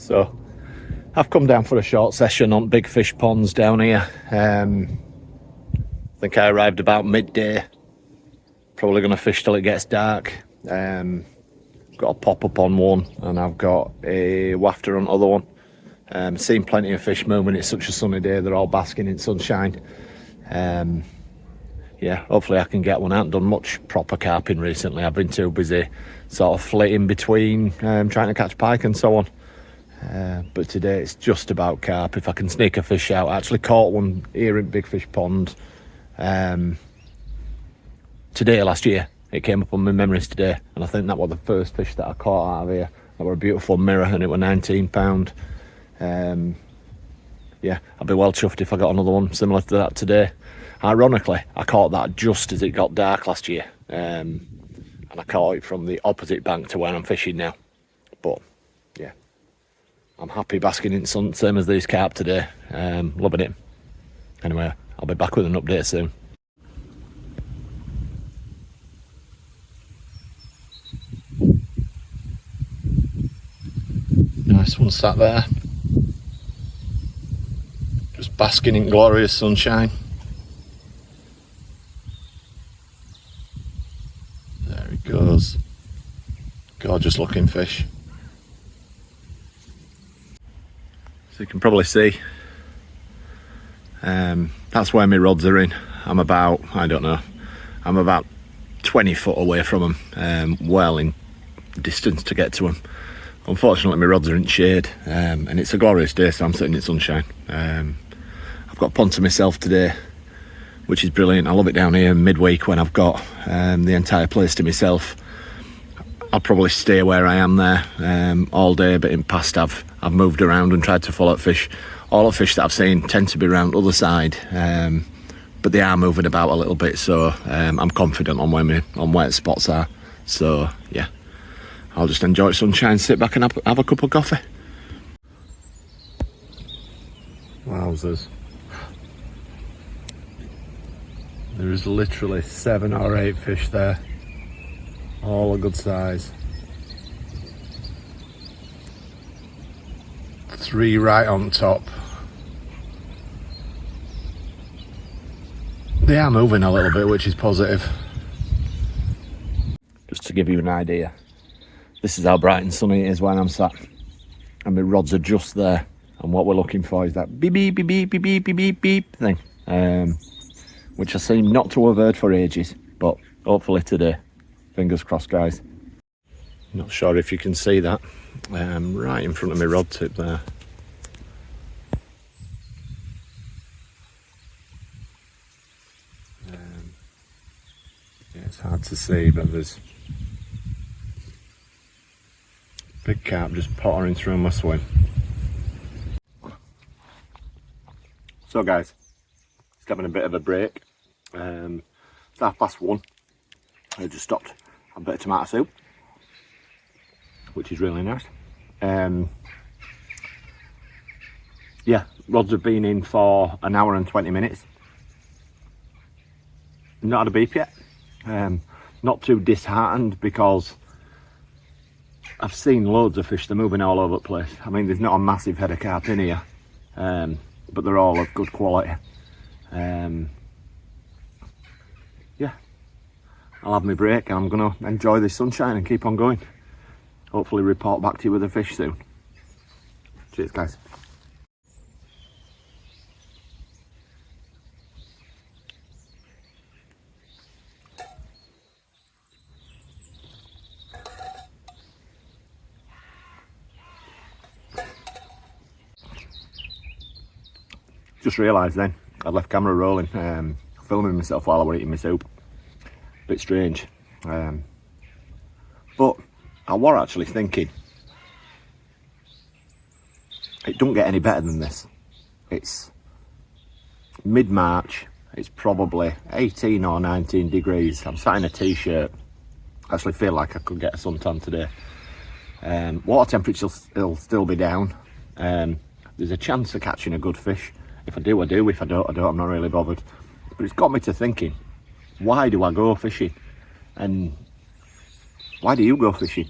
So I've come down for a short session on big fish ponds down here. I think I arrived about midday. Probably going to fish till it gets dark. Got a pop-up on one and I've got a wafter on the other one. Seen plenty of fish moving. It's such a sunny day, they're all basking in sunshine. Yeah, hopefully I can get one. I haven't done much proper carping recently. I've been too busy sort of flitting between trying to catch pike and so on. But today it's just about carp. If I can sneak a fish out. I actually caught one here in Big Fish Pond today last year. It came up on my memories today, and I think that was the first fish that I caught out of here. That were a beautiful mirror, and it was 19 pound. Yeah, I'd be well chuffed if I got another one similar to that today. Ironically, I caught that just as it got dark last year, and I caught it from the opposite bank to where I'm fishing now. But yeah, I'm happy basking in sun, same as these carp today. Loving it. Anyway, I'll be back with an update soon. Nice one sat there, just basking in glorious sunshine. There he goes. Gorgeous looking fish. So you can probably see, that's where my rods are in. I'm about, I don't know, I'm about 20 foot away from them, well in distance to get to them. Unfortunately my rods are in shade, and it's a glorious day, so I'm sitting in sunshine. I've got a pond to myself today, which is brilliant. I love it down here midweek when I've got the entire place to myself. I'll probably stay where I am there all day, but in past I've moved around and tried to follow fish. All the fish that I've seen tend to be around the other side, but they are moving about a little bit, so I'm confident on where the spots are. So yeah, I'll just enjoy sunshine, sit back and have a cup of coffee. Wowzers. There is literally 7 or 8 fish there, all a good size. 3 right on top. They are moving a little bit, which is positive. Just to give you an idea, this is how bright and sunny it is where I'm sat, and my rods are just there, and what we're looking for is that beep beep beep beep beep beep beep beep beep thing, which I seem not to have heard for ages, but hopefully today. Fingers crossed, guys. Not sure if you can see that, right in front of my rod tip there. Yeah, it's hard to see, but there's big carp just pottering through my swim. So guys, it's having a bit of a break. It's 1:30. I just stopped a bit of tomato soup, which is really nice. Yeah, rods have been in for an hour and 20 minutes. Not had a beep yet. Not too disheartened because I've seen loads of fish. They're moving all over the place. I mean, there's not a massive head of carp in here, but they're all of good quality. Yeah, I'll have my break and I'm going to enjoy this sunshine and keep on going. Hopefully report back to you with a fish soon. Cheers, guys. Just realised then, I left camera rolling, filming myself while I was eating my soup. Bit strange. But I was actually thinking, it don't get any better than this. It's mid-March, it's probably 18 or 19 degrees. I'm sat in a t-shirt. I actually feel like I could get a suntan today. Water temperature will still be down. There's a chance of catching a good fish. If I do, I do. If I don't, I don't. I'm not really bothered. But it's got me to thinking, why do I go fishing? And why do you go fishing?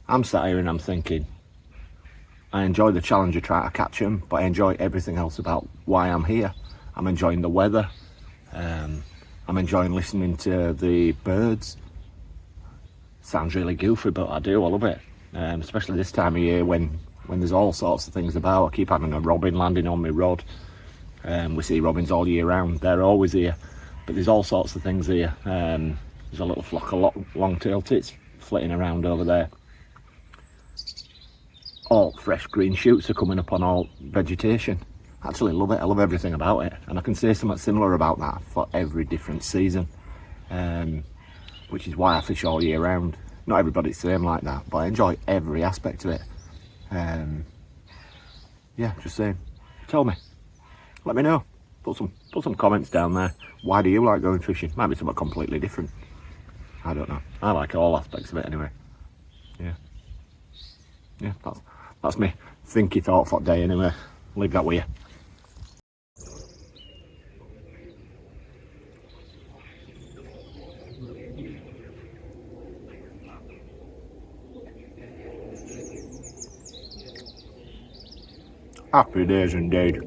I'm sat here and I'm thinking, I enjoy the challenge of trying to catch them, but I enjoy everything else about why I'm here. I'm enjoying the weather. I'm enjoying listening to the birds. Sounds really goofy, but I do. I love it. Especially this time of year when there's all sorts of things about. I keep having a robin landing on my rod. We see robins all year round. They're always here. But there's all sorts of things here. There's a little flock of long-tailed tits flitting around over there. All fresh green shoots are coming up on all vegetation. I actually love it. I love everything about it. And I can say something similar about that for every different season. Which is why I fish all year round. Not everybody's the same like that, but I enjoy every aspect of it. Yeah, just saying. Tell me. Let me know. Put some comments down there. Why do you like going fishing? Might be something completely different. I don't know. I like all aspects of it anyway. Yeah, that's me thinky thought for day anyway. Leave that with you. Happy days indeed.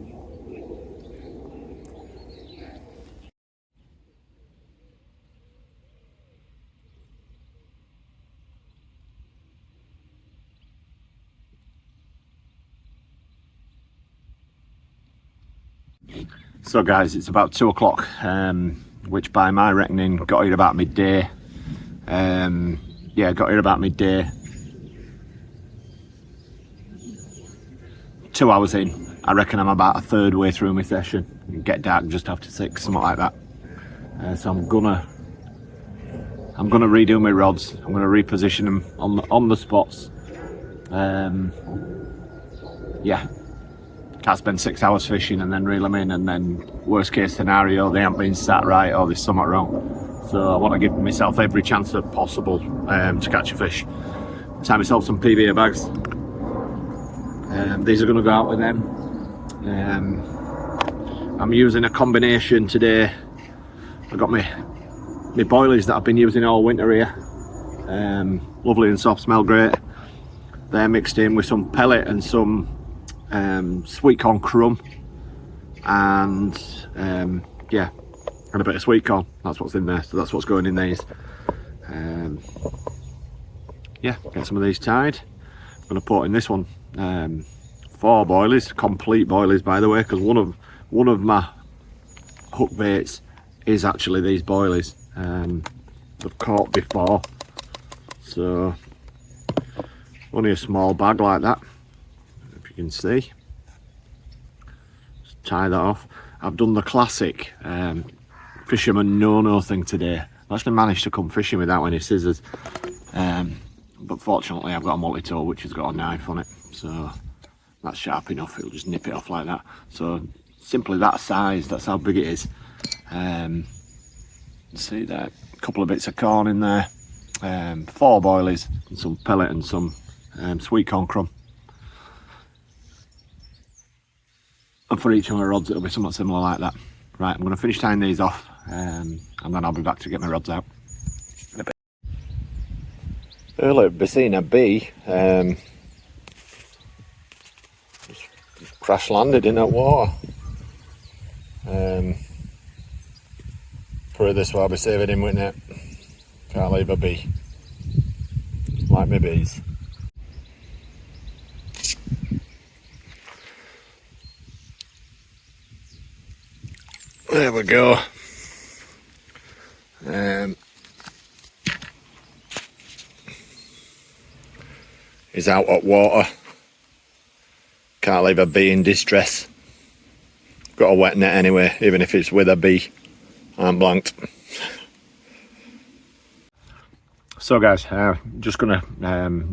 So guys, it's about 2 o'clock, which by my reckoning got here about midday. Yeah, got here about midday. 2 hours in. I reckon I'm about a third way through my session. It'll get dark just after 6, something like that. So I'm gonna redo my rods. I'm gonna reposition them on the spots. Yeah. Can't spend 6 hours fishing and then reel them in, and then worst case scenario they haven't been sat right or there's something wrong. So I want to give myself every chance possible to catch a fish. Tie myself some PVA bags. These are going to go out with them. I'm using a combination today. I've got my boilies that I've been using all winter here. Lovely and soft, smell great. They're mixed in with some pellet and some sweetcorn crumb, and yeah, and a bit of sweetcorn. That's what's in there, so that's what's going in these. Yeah, get some of these tied. I'm going to put in this one 4 boilies, complete boilies by the way, because one of my hook baits is actually these boilies. I've caught before, so only a small bag like that. You can see, just tie that off. I've done the classic fisherman no thing today. I actually managed to come fishing without any scissors, but fortunately I've got a multi-tool which has got a knife on it, so that's sharp enough. It'll just nip it off like that. So simply that size, that's how big it is. See there, a couple of bits of corn in there, 4 boilies and some pellet and some sweetcorn crumb. And for each of my rods it'll be somewhat similar like that. Right, I'm going to finish tying these off, and then I'll be back to get my rods out. Earlier we seen a bee just crash landed in that water. Put it this way, I'll be saving him, wouldn't it? Can't leave a bee. Like my bees. There we go. He's out of water. Can't leave a bee in distress. Got a wet net anyway, even if it's with a bee. I'm blanked. So guys, just gonna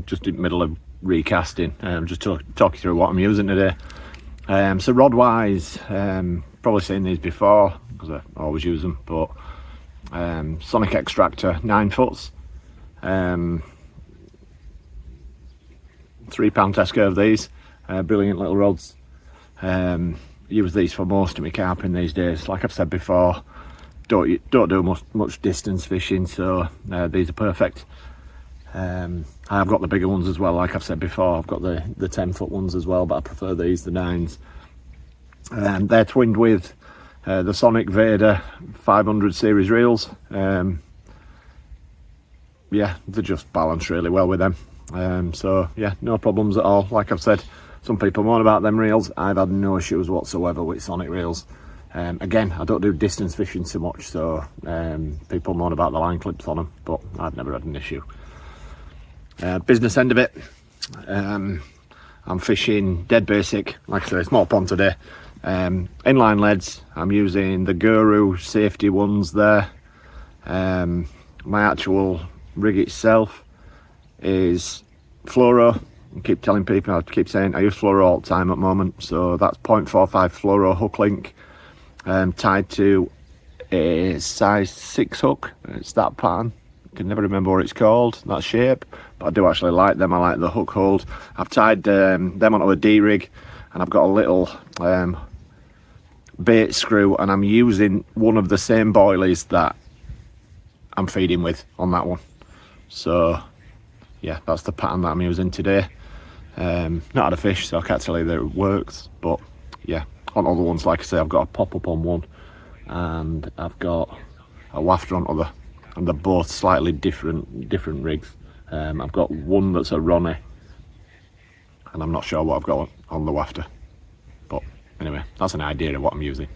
just in the middle of recasting, just talk you through what I'm using today. So rod wise, probably seen these before because I always use them, but Sonik Extractor 9 foots, £3 test curve these, brilliant little rods. Use these for most of my carping these days. Like I've said before, don't do much distance fishing, so these are perfect. I have got the bigger ones as well, like I've said before. I've got the 10-foot ones as well, but I prefer these, the 9s. They're twinned with the Sonik Vader 500 series reels. Yeah, they just balance really well with them. So yeah, no problems at all. Like I've said, some people moan about them reels. I've had no issues whatsoever with Sonik reels. Again, I don't do distance fishing so much, so people moan about the line clips on them, but I've never had an issue. Business end of it, I'm fishing dead basic, like I say, small pond today. Inline leads, I'm using the Guru safety ones there. My actual rig itself is fluoro. I keep telling people, I keep saying I use fluoro all the time at the moment, so that's 0.45 fluoro hook link, tied to a size 6 hook. It's that pattern, I can never remember what it's called, that shape, but I do actually like them. I like the hook hold. I've tied them onto a D-rig, and I've got a little bait screw, and I'm using one of the same boilies that I'm feeding with on that one. So yeah, that's the pattern that I'm using today. Not had a fish, so I can't tell you that it works, but yeah, on other ones, like I say, I've got a pop-up on one and I've got a wafter on other, and they're both slightly different rigs. I've got one that's a Ronnie, and I'm not sure what I've got on the wafter, but anyway, that's an idea of what I'm using.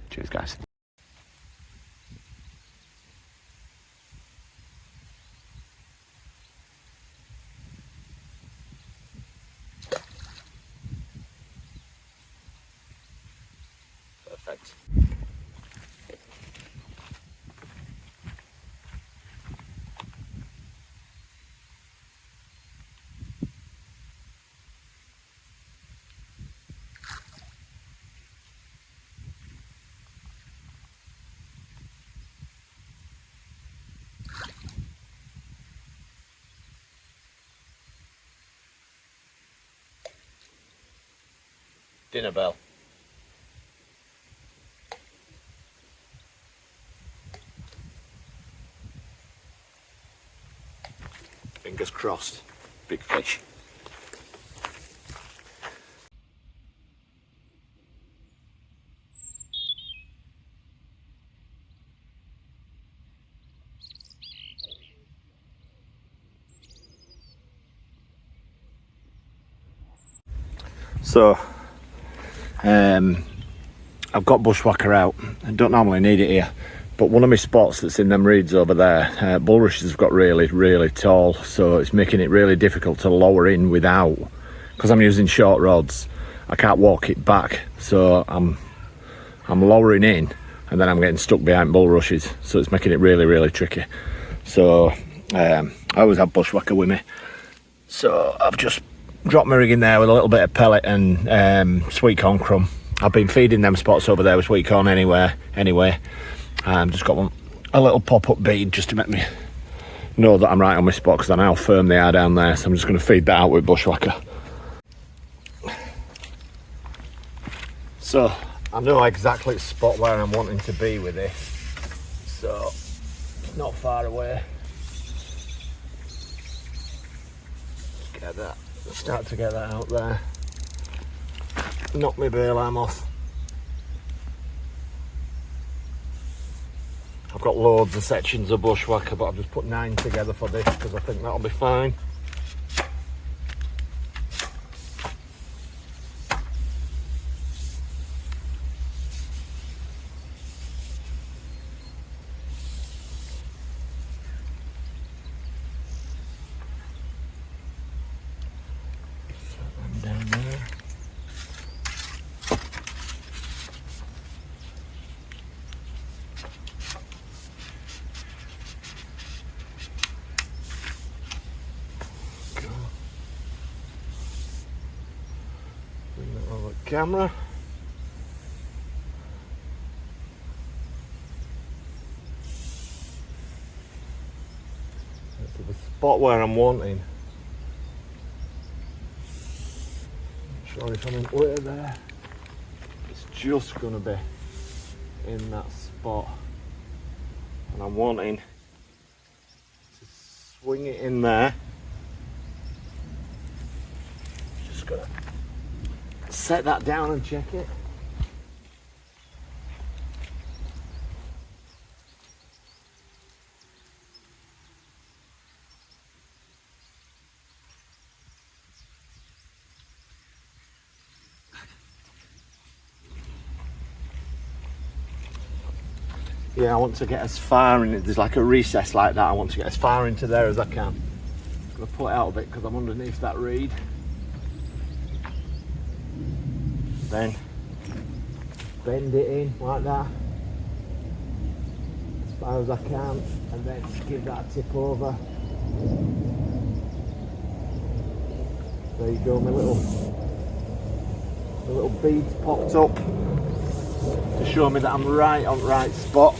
Cheers, guys. Perfect. Dinner bell. Fingers crossed. Big fish. So I've got Bushwhacker out. I don't normally need it here, but one of my spots that's in them reeds over there, bulrushes have got really tall, so it's making it really difficult to lower in without, because I'm using short rods, I can't walk it back, so I'm lowering in and then I'm getting stuck behind bulrushes, so it's making it really tricky. So I always have Bushwhacker with me, so I've just dropped my rig in there with a little bit of pellet and sweetcorn crumb. I've been feeding them spots over there with sweetcorn anyway. Just got a little pop-up bead just to make me know that I'm right on my spot, because I know how firm they are down there, so I'm just going to feed that out with Bushwhacker. So I know exactly the spot where I'm wanting to be with this, so it's not far away. Get that, start to get that out there. Knock my bail arm off. I've got loads of sections of Bushwhacker, but I've just put 9 together for this because I think that'll be fine. Set them down there. Camera. To the spot where I'm wanting. Not sure if I'm in way there. It's just gonna be in that spot, and I'm wanting to swing it in there. Just gonna set that down and check it. Yeah, I want to get as far in it. There's like a recess like that. I want to get as far into there as I can. I'm gonna pull it out a bit because I'm underneath that reed. Then bend it in like that as far as I can, and then give that a tip over. There you go, my little beads popped up to show me that I'm right on the right spot.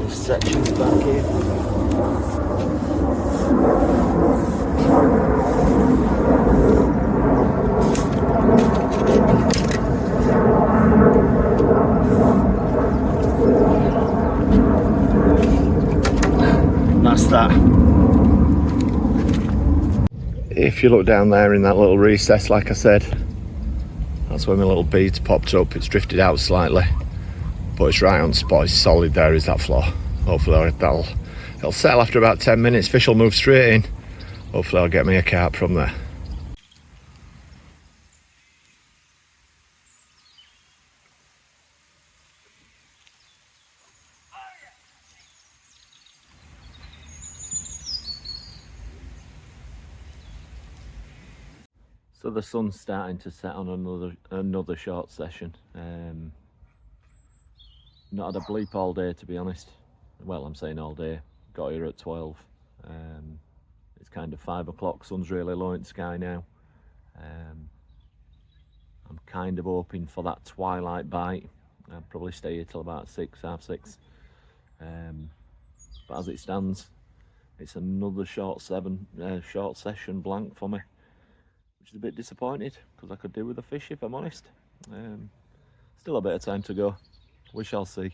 This section's back in. That's that. If you look down there in that little recess, like I said, that's where my little beads popped up. It's drifted out slightly, but it's right on spot. It's solid. There is that floor. Hopefully it'll settle after about 10 minutes. Fish will move straight in. Hopefully I'll get me a carp from there. So the sun's starting to set on another short session. Not had a bleep all day, to be honest. Well, I'm saying all day. Got here at 12. It's kind of 5 o'clock. Sun's really low in the sky now. I'm kind of hoping for that twilight bite. I'll probably stay here till about 6, half 6. But as it stands, it's another short session blank for me, which is a bit disappointed because I could do with a fish, if I'm honest. Still a bit of time to go. We shall see.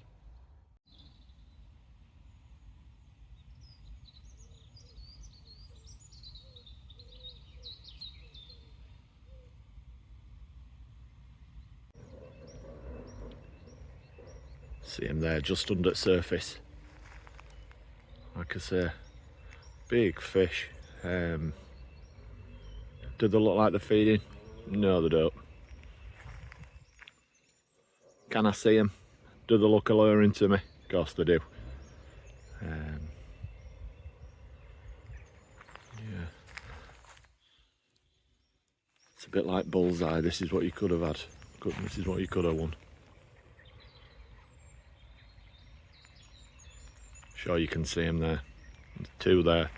See him there, just under the surface. Like I say, big fish. Do they look like they're feeding? No, they don't. Can I see them? Do they look alluring to me? Of course they do. Yeah. It's a bit like Bullseye. This is what you could have had. This is what you could have won. Sure, you can see them there. There's 2 there.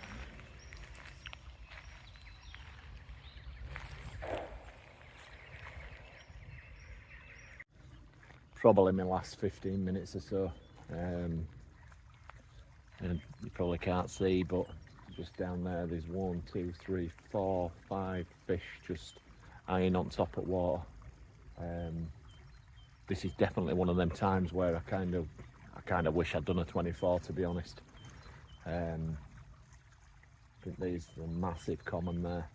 Probably my last 15 minutes or so. And you probably can't see, but just down there there's 1, 2, 3, 4, 5 fish just hanging on top of water. This is definitely one of them times where I kind of wish I'd done a 24, to be honest. I think there's a massive common there.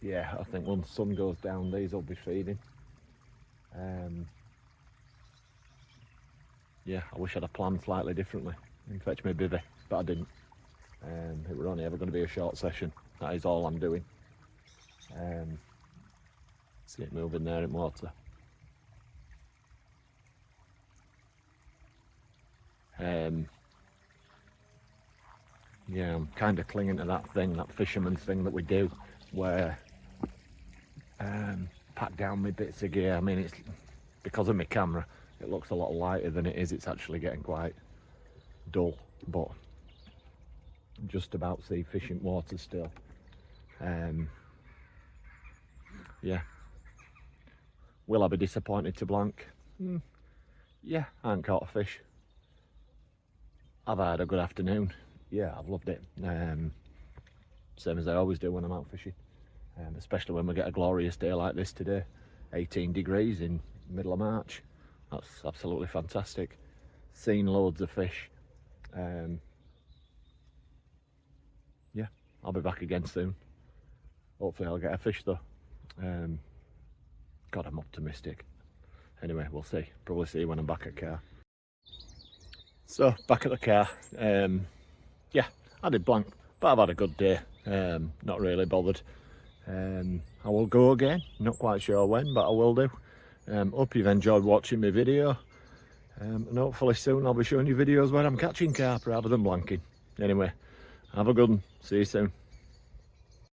Yeah, I think when the sun goes down, these will be feeding. Yeah, I wish I'd have planned slightly differently and fetch me a bivvy, but I didn't. It were only ever going to be a short session. That is all I'm doing. See it moving there in water. Yeah, I'm kind of clinging to that thing, that fisherman thing that we do, where pack down my bits of gear. I mean, it's because of my camera, it looks a lot lighter than it is. It's actually getting quite dull, but just about see fish in water still. Yeah, will I be disappointed to blank? Yeah, I haven't caught a fish. I've had a good afternoon. Yeah, I've loved it. Same as I always do when I'm out fishing. Especially when we get a glorious day like this today. 18 degrees in middle of March. That's absolutely fantastic. Seen loads of fish. Yeah, I'll be back again soon. Hopefully I'll get a fish though. God, I'm optimistic. Anyway, we'll see. Probably see you when I'm back at car. So, back at the car. Yeah, I did blank, but I've had a good day. Not really bothered. I will go again. Not quite sure when, but I will do. Hope you've enjoyed watching my video. And hopefully soon I'll be showing you videos where I'm catching carp rather than blanking. Anyway, have a good one. See you soon.